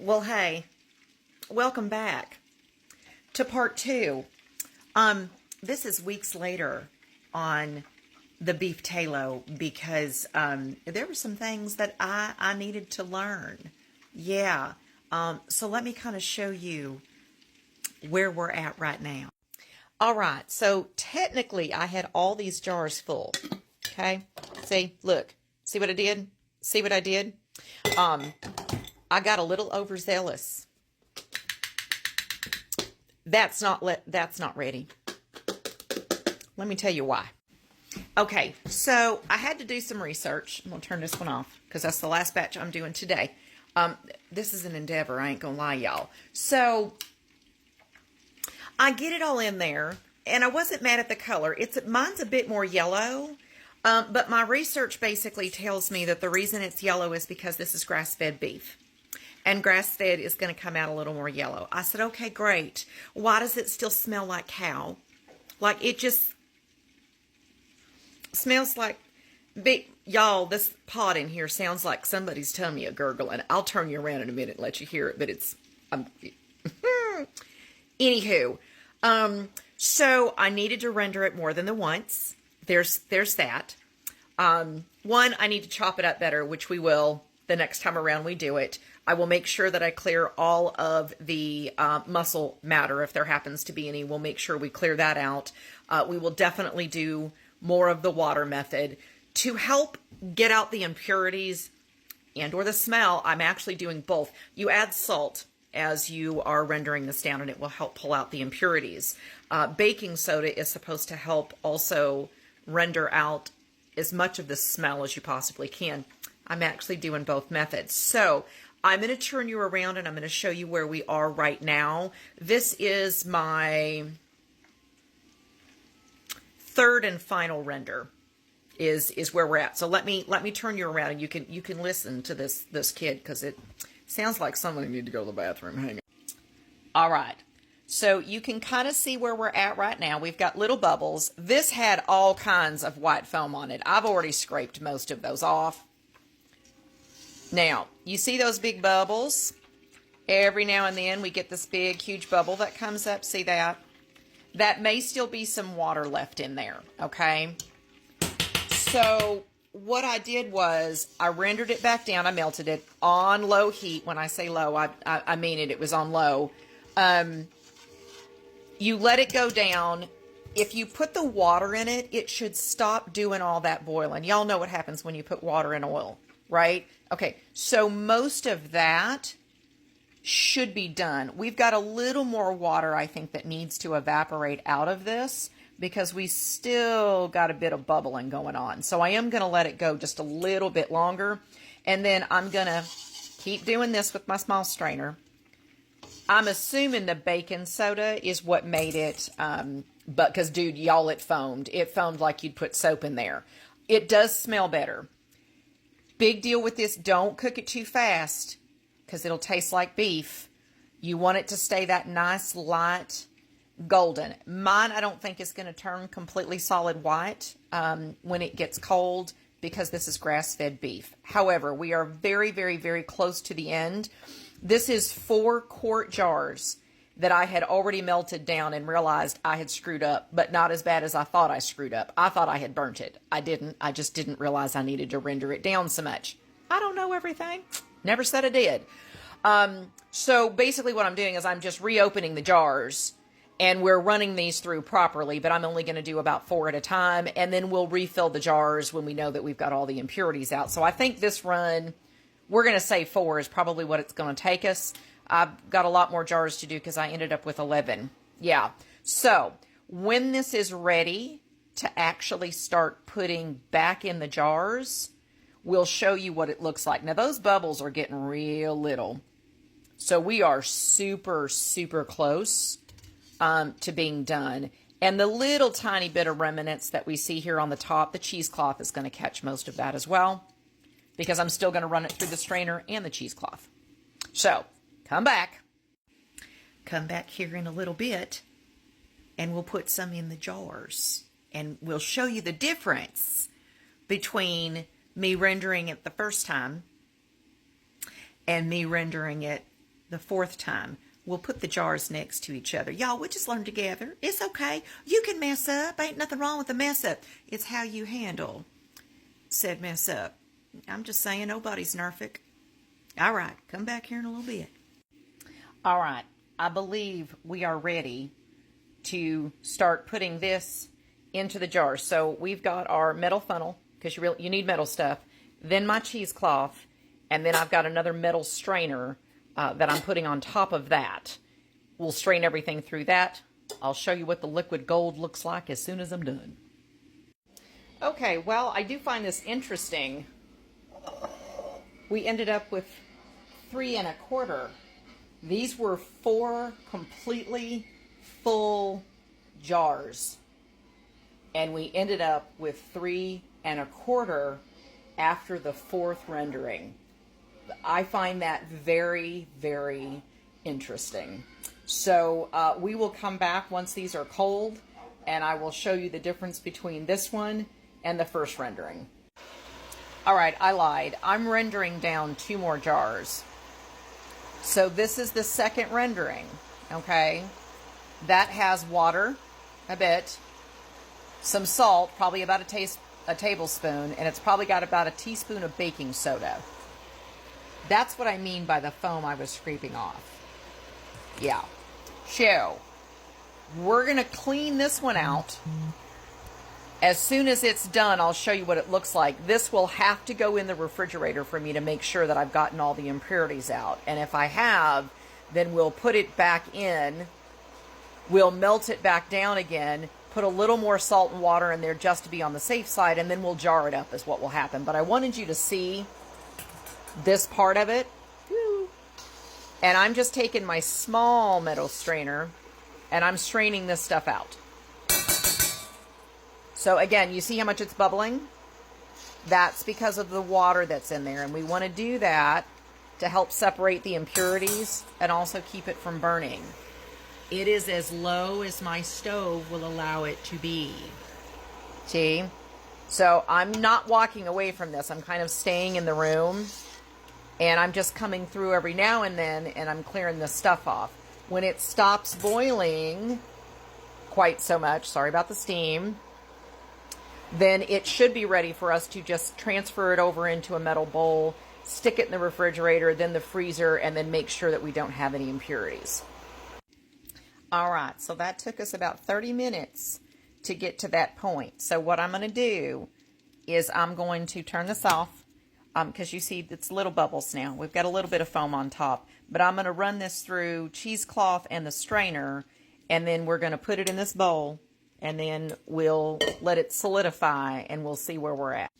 Well, hey, welcome back to part two. This is weeks later on the beef tallow because there were some things that I needed to learn. Yeah. So let me kind of show you where we're at right now. All right. So technically, I had all these jars full. Okay. See, look. See what I did? See what I did? I got a little overzealous. That's not ready. Let me tell you why. Okay, so I had to do some research. I'm going to turn this one off because that's the last batch I'm doing today. This is an endeavor, I ain't going to lie, y'all. So I get it all in there, and I wasn't mad at the color. Mine's a bit more yellow, but my research basically tells me that the reason it's yellow is because this is grass-fed beef. And grass-fed is going to come out a little more yellow. I said, okay, great. Why does it still smell like cow? Like, it just smells like big. Y'all, this pot in here sounds like somebody's tummy a gurgling. I'll turn you around in a minute and let you hear it, but it's... Anywho, so I needed to render it more than the once. There's that. One, I need to chop it up better, which we will the next time around we do it. I will make sure that I clear all of the muscle matter, if there happens to be any. We'll make sure we clear that out. We will definitely do more of the water method to help get out the impurities and or the smell. I'm actually doing both. You add salt as you are rendering this down, and it will help pull out the impurities. Baking soda is supposed to help also render out as much of the smell as you possibly can. I'm actually doing both methods. So I'm going to turn you around and I'm going to show you where we are right now. This is my third and final render is where we're at. So let me turn you around and you can listen to this kid because it sounds like somebody need to go to the bathroom. Hang on. All right. So you can kind of see where we're at right now. We've got little bubbles. This had all kinds of white foam on it. I've already scraped most of those off. Now, you see those big bubbles? Every now and then we get this big, huge bubble that comes up. See that? That may still be some water left in there, okay? So what I did was I rendered it back down. I melted it on low heat. When I say low, I mean it. It was on low. You let it go down. If you put the water in it, it should stop doing all that boiling. Y'all know what happens when you put water in oil, right? Okay, so most of that should be done. We've got a little more water, I think, that needs to evaporate out of this because we still got a bit of bubbling going on. So I am going to let it go just a little bit longer, and then I'm going to keep doing this with my small strainer. I'm assuming the baking soda is what made it, but because, dude, y'all, it foamed. It foamed like you'd put soap in there. It does smell better. Big deal with this, don't cook it too fast because it'll taste like beef. You want it to stay that nice, light, golden. Mine, I don't think is going to turn completely solid white when it gets cold because this is grass-fed beef. However, we are very, very, very close to the end. This is 4-quart jars that I had already melted down and realized I had screwed up, but not as bad as I thought I screwed up. I thought I had burnt it. I didn't. I just didn't realize I needed to render it down so much. I don't know everything. Never said I did. So basically what I'm doing is I'm just reopening the jars, and we're running these through properly, but I'm only going to do about 4 at a time, and then we'll refill the jars when we know that we've got all the impurities out. So I think this run, we're going to say 4 is probably what it's going to take us. I've got a lot more jars to do because I ended up with 11. Yeah. So when this is ready to actually start putting back in the jars, we'll show you what it looks like. Now, those bubbles are getting real little. So we are super, super close to being done. And the little tiny bit of remnants that we see here on the top, the cheesecloth is going to catch most of that as well because I'm still going to run it through the strainer and the cheesecloth. So come back here in a little bit, and we'll put some in the jars, and we'll show you the difference between me rendering it the first time and me rendering it the fourth time, we'll put the jars next to each other. Y'all, we just learn together. It's okay. You can mess up. Ain't nothing wrong with a mess up. It's how you handle said mess up. I'm just saying, nobody's nerfic. All right, come back here in a little bit. All right, I believe we are ready to start putting this into the jars. So we've got our metal funnel, because you need metal stuff, then my cheesecloth, and then I've got another metal strainer that I'm putting on top of that. We'll strain everything through that. I'll show you what the liquid gold looks like as soon as I'm done. Okay, well, I do find this interesting. We ended up with 3 1/4. These were 4 completely full jars. And we ended up with 3 1/4 after the 4th rendering. I find that very, very interesting. So we will come back once these are cold, and I will show you the difference between this one and the first rendering. All right, I lied. I'm rendering down 2 more jars. So this is the second rendering, okay? That has water, a bit, some salt, probably about a tablespoon, and it's probably got about a teaspoon of baking soda. That's what I mean by the foam I was scraping off. Yeah. So, we're going to clean this one out. As soon as it's done, I'll show you what it looks like. This will have to go in the refrigerator for me to make sure that I've gotten all the impurities out. And if I have, then we'll put it back in. We'll melt it back down again, put a little more salt and water in there just to be on the safe side, and then we'll jar it up is what will happen. But I wanted you to see this part of it. And I'm just taking my small metal strainer and I'm straining this stuff out. So again, you see how much it's bubbling? That's because of the water that's in there. And we want to do that to help separate the impurities and also keep it from burning. It is as low as my stove will allow it to be. See? So I'm not walking away from this. I'm kind of staying in the room. And I'm just coming through every now and then and I'm clearing this stuff off. When it stops boiling quite so much, sorry about the steam, then it should be ready for us to just transfer it over into a metal bowl, stick it in the refrigerator, then the freezer, and then make sure that we don't have any impurities. All right, so that took us about 30 minutes to get to that point. So what I'm going to do is I'm going to turn this off because you see it's little bubbles now. We've got a little bit of foam on top, but I'm going to run this through cheesecloth and the strainer, and then we're going to put it in this bowl, and then we'll let it solidify, and we'll see where we're at.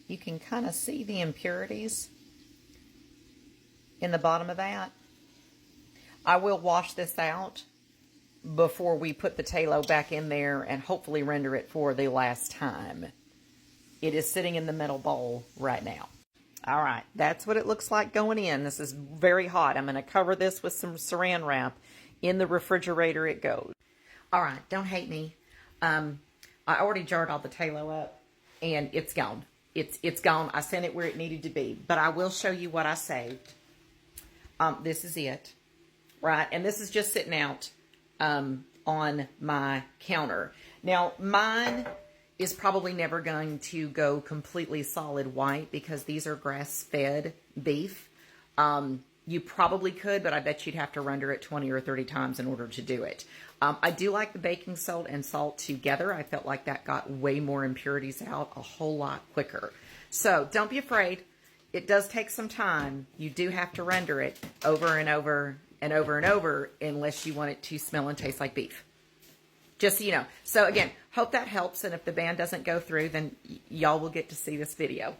You can kind of see the impurities in the bottom of that. I will wash this out before we put the tallow back in there and hopefully render it for the last time. It is sitting in the metal bowl right now. All right, that's what it looks like going in. This is very hot. I'm going to cover this with some saran wrap. In the refrigerator it goes. All right, don't hate me. I already jarred all the tallow up, and it's gone. It's gone. I sent it where it needed to be. But I will show you what I saved. This is it, right? And this is just sitting out on my counter. Now, mine is probably never going to go completely solid white because these are grass-fed beef. You probably could, but I bet you'd have to render it 20 or 30 times in order to do it. I do like the baking soda and salt together. I felt like that got way more impurities out a whole lot quicker. So don't be afraid. It does take some time. You do have to render it over and over and over and over unless you want it to smell and taste like beef. Just so you know. So again, hope that helps. And if the band doesn't go through, then y'all will get to see this video.